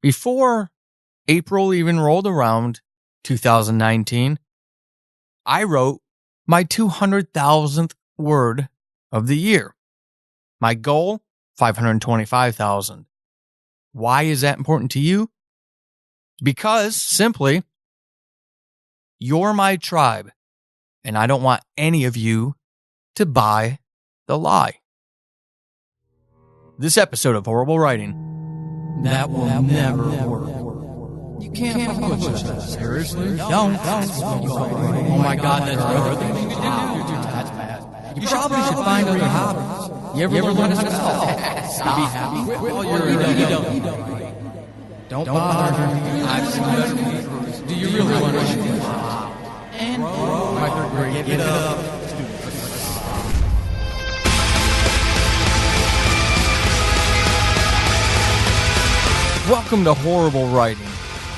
before April even rolled around, 2019, I wrote my 200,000th word of the year. My goal, 525,000. Why is that important to you? Because, simply, you're my tribe, and I don't want any of you to buy the lie. This episode of Horrible Writing, that will never work. You can't publish that. Seriously? Don't. Oh my God, that's everything. That's bad. You probably should find other hobbies. You ever learn how to talk? Stop. Be happy. You don't. Don't bother me. I've seen better things. Do you really want to? And my third grade, get up. Welcome to Horrible Writing,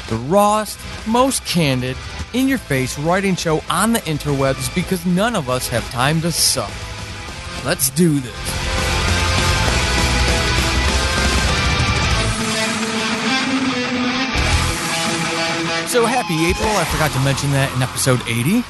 the rawest, most candid, in-your-face writing show on the interwebs because none of us have time to suck. Let's do this. So happy April. I forgot to mention that in episode 80.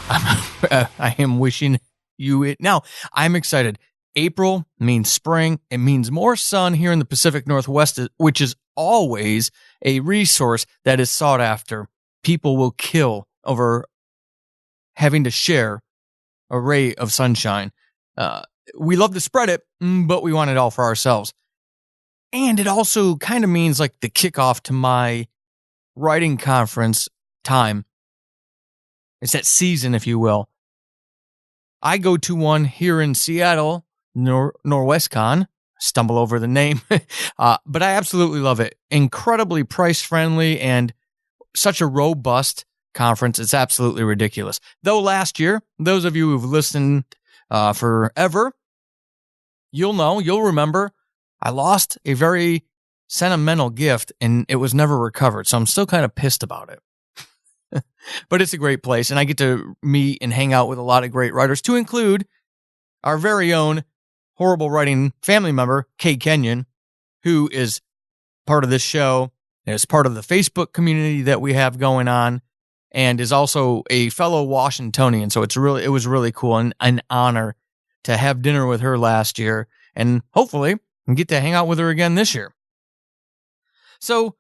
I am wishing you it. Now, I'm excited. April means spring. It means more sun here in the Pacific Northwest, which is always a resource that is sought after. People will kill over having to share a ray of sunshine. We love to spread it, but we want it all for ourselves. And it also kind of means like the kickoff to my writing conference time. It's that season, if you will. I go to one here in Seattle, NorwestCon. Stumble over the name. But I absolutely love it. Incredibly price friendly and such a robust conference. It's absolutely ridiculous. Though last year, those of you who've listened forever, you'll remember, I lost a very sentimental gift and it was never recovered. So I'm still kind of pissed about it. But it's a great place and I get to meet and hang out with a lot of great writers, to include our very own Horrible Writing family member, Kay Kenyon, who is part of this show, is part of the Facebook community that we have going on, and is also a fellow Washingtonian. So it was really cool and an honor to have dinner with her last year, and hopefully get to hang out with her again this year. So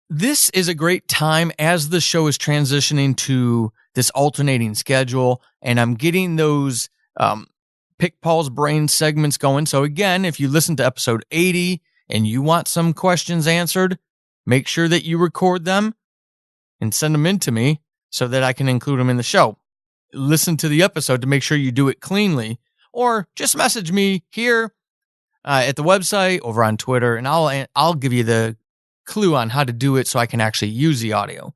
this is a great time as the show is transitioning to this alternating schedule, and I'm getting those Pick Paul's Brain segments going. So again, if you listen to episode 80 and you want some questions answered, make sure that you record them and send them in to me so that I can include them in the show. Listen to the episode to make sure you do it cleanly, or just message me here at the website, over on Twitter, and I'll give you the clue on how to do it so I can actually use the audio.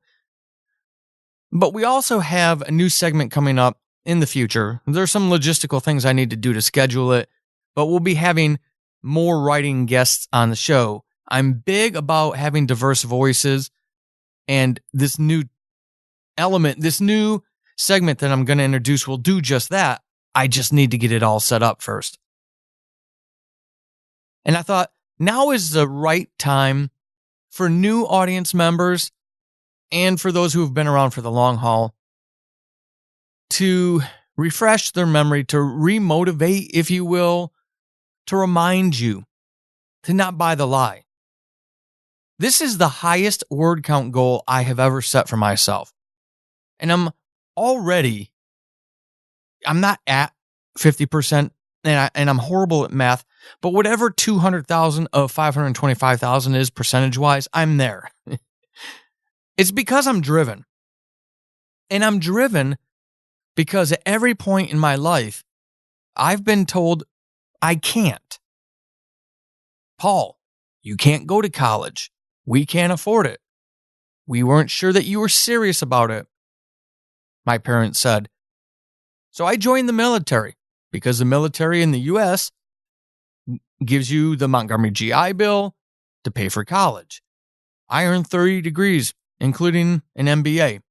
But we also have a new segment coming up in the future. There's some logistical things I need to do to schedule it, but we'll be having more writing guests on the show. I'm big about having diverse voices, and this new element, this new segment that I'm going to introduce will do just that. I just need to get it all set up first. And I thought now is the right time for new audience members and for those who have been around for the long haul to refresh their memory, to remotivate, if you will, to remind you to not buy the lie. This is the highest word count goal I have ever set for myself. And I'm not at 50%, and I'm horrible at math, but whatever 200,000 of 525,000 is percentage-wise, I'm there. It's because I'm driven. And I'm driven because at every point in my life, I've been told I can't. Paul, you can't go to college. We can't afford it. We weren't sure that you were serious about it, my parents said. So I joined the military because the military in the U.S. gives you the Montgomery GI Bill to pay for college. I earned 30 degrees, including an MBA.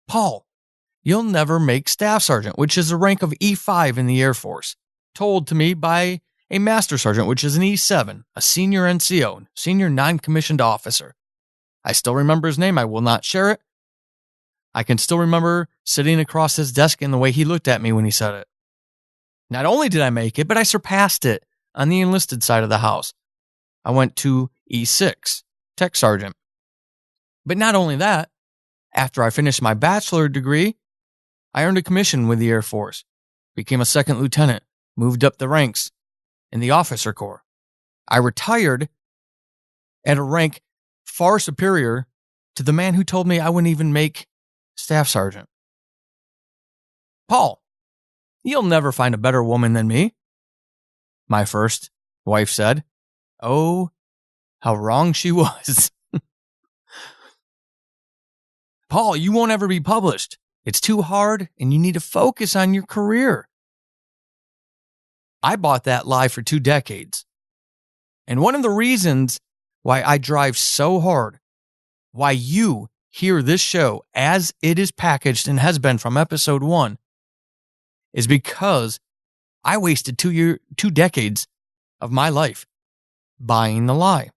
Paul, you'll never make staff sergeant, which is the rank of E5 in the Air Force, told to me by a master sergeant, which is an E7, a senior NCO, senior non-commissioned officer. I still remember his name. I will not share it. I can still remember sitting across his desk and the way he looked at me when he said it. Not only did I make it, but I surpassed it on the enlisted side of the house. I went to E6, tech sergeant. But not only that, after I finished my bachelor degree, I earned a commission with the Air Force, became a second lieutenant, moved up the ranks in the officer corps. I retired at a rank far superior to the man who told me I wouldn't even make staff sergeant. Paul, you'll never find a better woman than me, my first wife said. Oh, how wrong she was. Paul, you won't ever be published. It's too hard and you need to focus on your career. I bought that lie for 2 decades. And one of the reasons why I drive so hard, why you hear this show as it is packaged and has been from episode 1, is because I wasted 2 decades of my life buying the lie.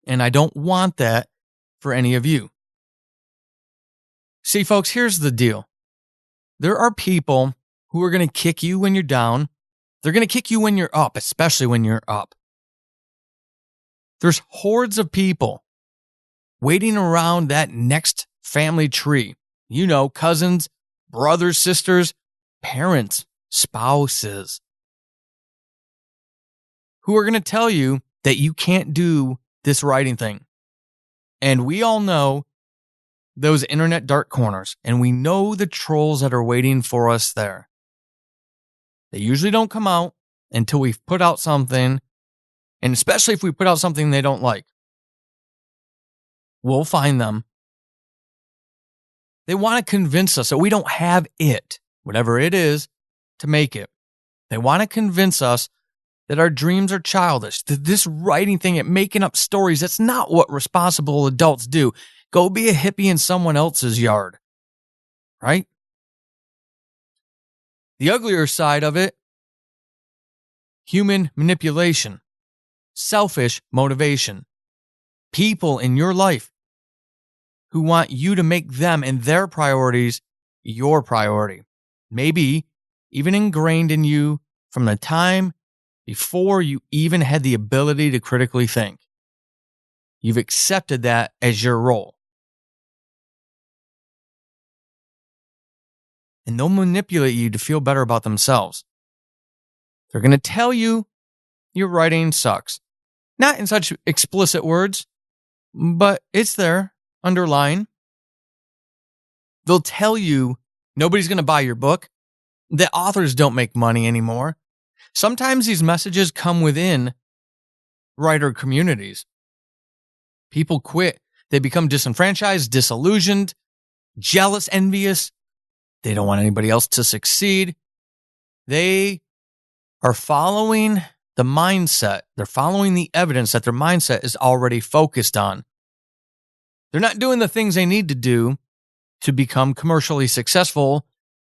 And I don't want that for any of you. See, folks, here's the deal. There are people who are going to kick you when you're down. They're going to kick you when you're up, especially when you're up. There's hordes of people waiting around that next family tree. You know, cousins, brothers, sisters, parents, spouses, who are going to tell you that you can't do this writing thing. And we all know those internet dark corners, and we know the trolls that are waiting for us there. They usually don't come out until we've put out something, and especially if we put out something they don't like. We'll find them. They want to convince us that we don't have it, whatever it is, to make it. They want to convince us that our dreams are childish, that this writing thing and making up stories, that's not what responsible adults do. Go be a hippie in someone else's yard, right? The uglier side of it, human manipulation, selfish motivation, people in your life who want you to make them and their priorities your priority. Maybe even ingrained in you from the time before you even had the ability to critically think. You've accepted that as your role. And they'll manipulate you to feel better about themselves. They're going to tell you your writing sucks. Not in such explicit words, but it's there, underlying. They'll tell you nobody's going to buy your book, that authors don't make money anymore. Sometimes these messages come within writer communities. People quit. They become disenfranchised, disillusioned, jealous, envious. They don't want anybody else to succeed. They are following the mindset. They're following the evidence that their mindset is already focused on. They're not doing the things they need to do to become commercially successful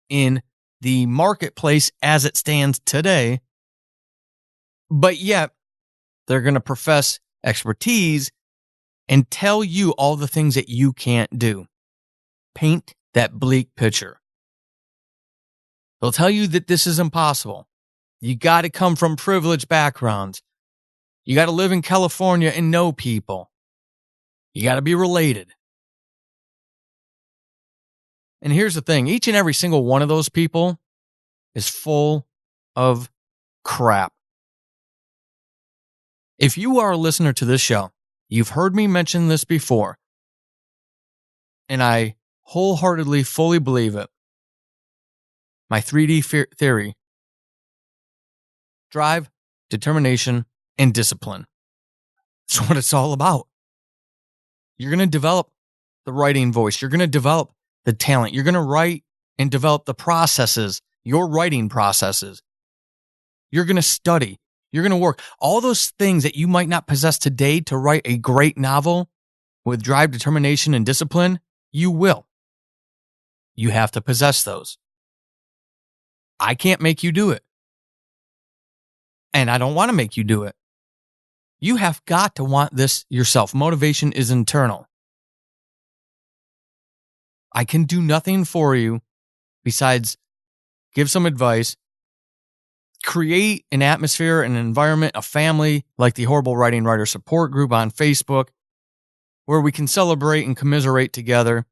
in the marketplace as it stands today. But yet, they're going to profess expertise and tell you all the things that you can't do. Paint that bleak picture. They'll tell you that this is impossible. You got to come from privileged backgrounds. You got to live in California and know people. You got to be related. And here's the thing. Each and every single one of those people is full of crap. If you are a listener to this show, you've heard me mention this before, and I wholeheartedly, fully believe it. My 3D theory: drive, determination, and discipline. That's what it's all about. You're going to develop the writing voice. You're going to develop the talent. You're going to write and develop the processes, your writing processes. You're going to study. You're going to work. All those things that you might not possess today to write a great novel with drive, determination, and discipline, you will. You have to possess those. I can't make you do it. And I don't want to make you do it. You have got to want this yourself. Motivation is internal. I can do nothing for you besides give some advice, create an atmosphere, an environment, a family like the Horrible Writing Writer Support Group on Facebook, where we can celebrate and commiserate together.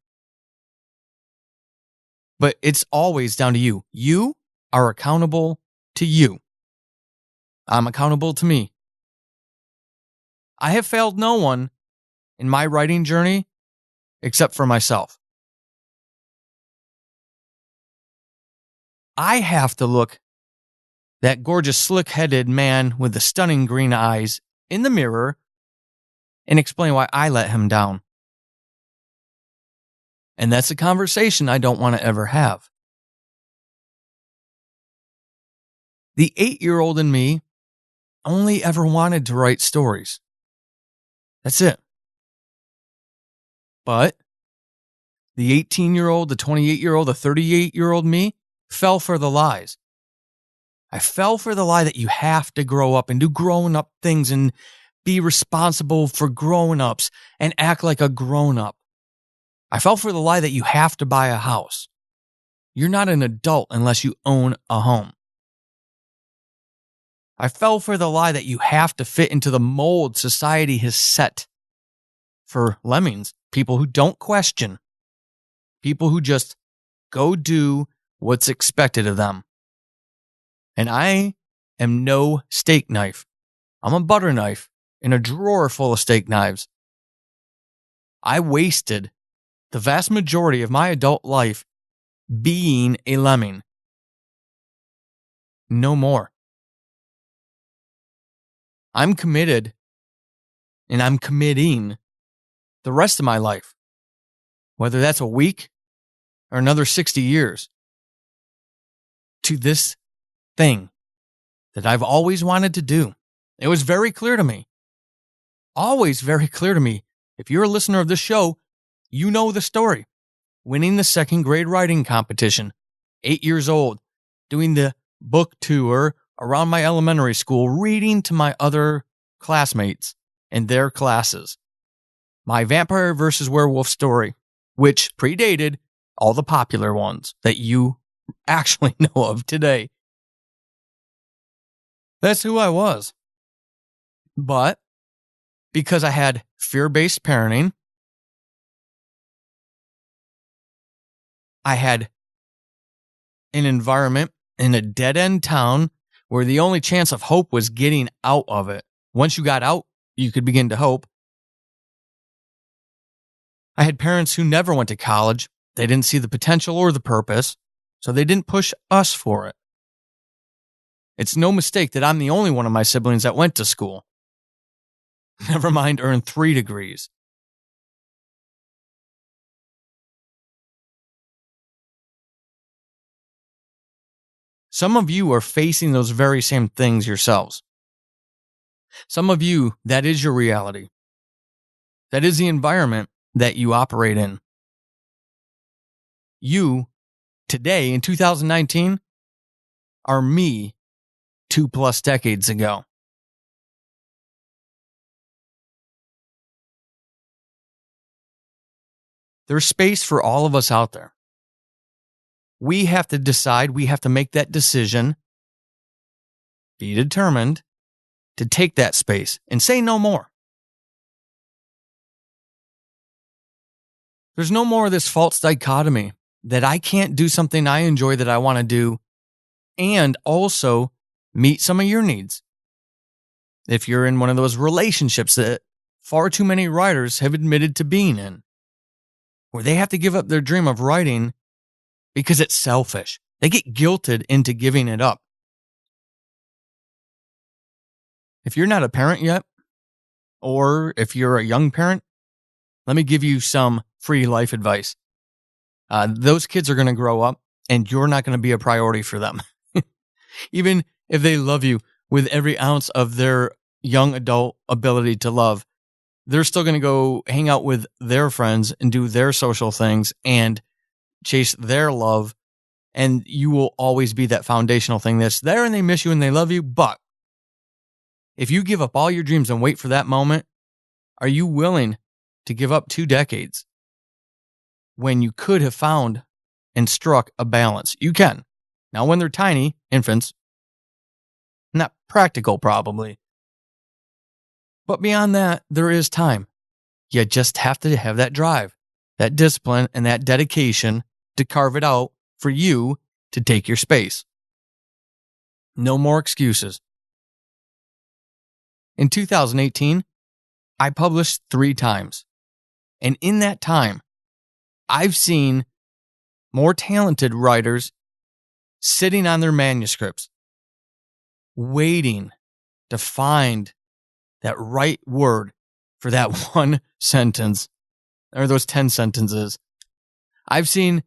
But it's always down to you. You are accountable to you. I'm accountable to me. I have failed no one in my writing journey except for myself. I have to look that gorgeous, slick-headed man with the stunning green eyes in the mirror and explain why I let him down. And that's a conversation I don't want to ever have. The 8-year-old in me only ever wanted to write stories. That's it. But the 18-year-old, the 28-year-old, the 38-year-old me fell for the lies. I fell for the lie that you have to grow up and do grown-up things and be responsible for grown-ups and act like a grown-up. I fell for the lie that you have to buy a house. You're not an adult unless you own a home. I fell for the lie that you have to fit into the mold society has set for lemmings, people who don't question, people who just go do what's expected of them. And I am no steak knife. I'm a butter knife in a drawer full of steak knives. I wasted the vast majority of my adult life being a lemming. No more. I'm committed, and I'm committing the rest of my life, whether that's a week or another 60 years, to this thing that I've always wanted to do. It was very clear to me. Always very clear to me. If you're a listener of this show, you know the story. Winning the second grade writing competition, 8 years old, doing the book tour around my elementary school, reading to my other classmates in their classes. My vampire versus werewolf story, which predated all the popular ones that you actually know of today. That's who I was. But because I had fear-based parenting, I had an environment in a dead-end town where the only chance of hope was getting out of it. Once you got out, you could begin to hope. I had parents who never went to college. They didn't see the potential or the purpose, so they didn't push us for it. It's no mistake that I'm the only one of my siblings that went to school. Never mind earned 3 degrees. Some of you are facing those very same things yourselves. Some of you, that is your reality. That is the environment that you operate in. You, today in 2019, are me 2+ decades ago. There's space for all of us out there. We have to decide, we have to make that decision, be determined to take that space and say no more. There's no more of this false dichotomy that I can't do something I enjoy that I want to do and also meet some of your needs. If you're in one of those relationships that far too many writers have admitted to being in, where they have to give up their dream of writing because it's selfish. They get guilted into giving it up. If you're not a parent yet, or if you're a young parent, let me give you some free life advice. Those kids are going to grow up, and you're not going to be a priority for them. Even if they love you with every ounce of their young adult ability to love, they're still going to go hang out with their friends and do their social things and chase their love. And you will always be that foundational thing that's there, and they miss you and they love you. But If you give up all your dreams and wait for that moment, are you willing to give up 2 decades when you could have found and struck a balance? You can. Now, when they're tiny, infants, not practical probably. But beyond that, there is time. You just have to have that drive, that discipline, and that dedication to carve it out for you to take your space. No more excuses. In 2018, I published 3 times. And in that time, I've seen more talented writers sitting on their manuscripts, waiting to find that right word for that one sentence or those 10 sentences. I've seen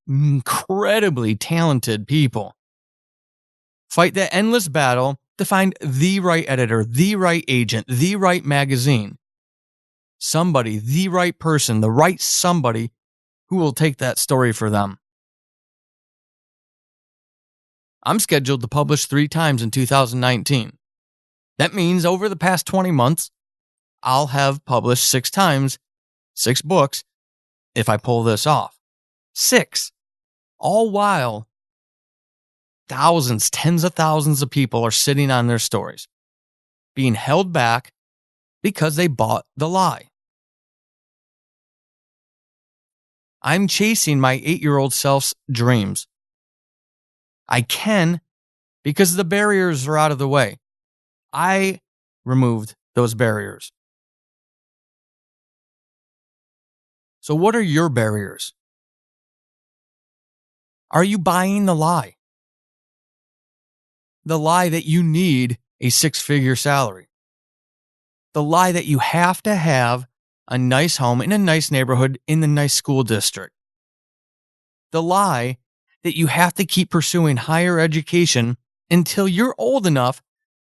incredibly talented people fight that endless battle to find the right editor, the right agent, the right magazine, somebody, the right person, the right somebody who will take that story for them. I'm scheduled to publish 3 times in 2019. That means over the past 20 months, I'll have published 6 times, 6 books, if I pull this off. 6. All while thousands, tens of thousands of people are sitting on their stories, being held back because they bought the lie. I'm chasing my 8-year-old self's dreams. I can because the barriers are out of the way. I removed those barriers. So what are your barriers? Are you buying the lie? The lie that you need a 6-figure salary. The lie that you have to have a nice home in a nice neighborhood in the nice school district. The lie that you have to keep pursuing higher education until you're old enough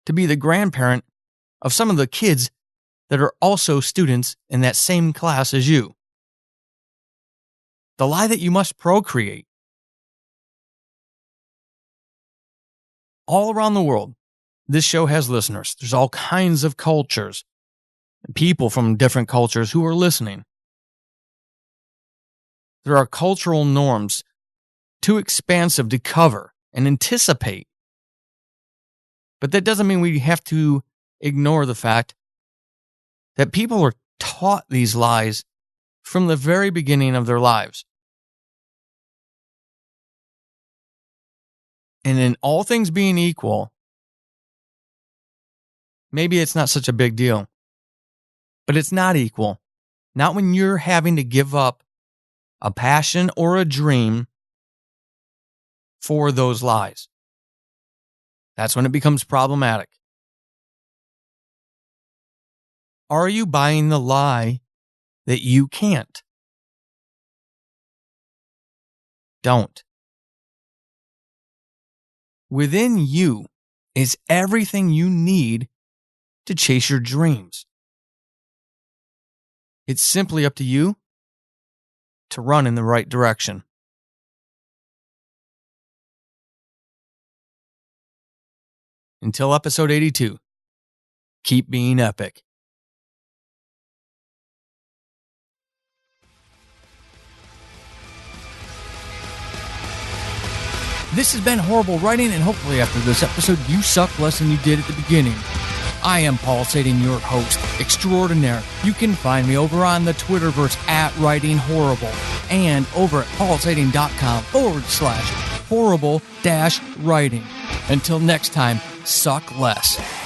to be the grandparent of some of the kids that are also students in that same class as you. The lie that you must procreate. All around the world, this show has listeners. There's all kinds of cultures, people from different cultures who are listening. There are cultural norms too expansive to cover and anticipate. But that doesn't mean we have to ignore the fact that people are taught these lies from the very beginning of their lives. And in all things being equal, maybe it's not such a big deal. But it's not equal. Not when you're having to give up a passion or a dream for those lies. That's when it becomes problematic. Are you buying the lie that you can't? Don't. Within you is everything you need to chase your dreams. It's simply up to you to run in the right direction. Until episode 82, keep being epic. This has been Horrible Writing, and hopefully after this episode, you suck less than you did at the beginning. I am Paul Sading, your host extraordinaire. You can find me over on the Twitterverse at Writing Horrible and over at paulsading.com/horrible-writing. Until next time, suck less.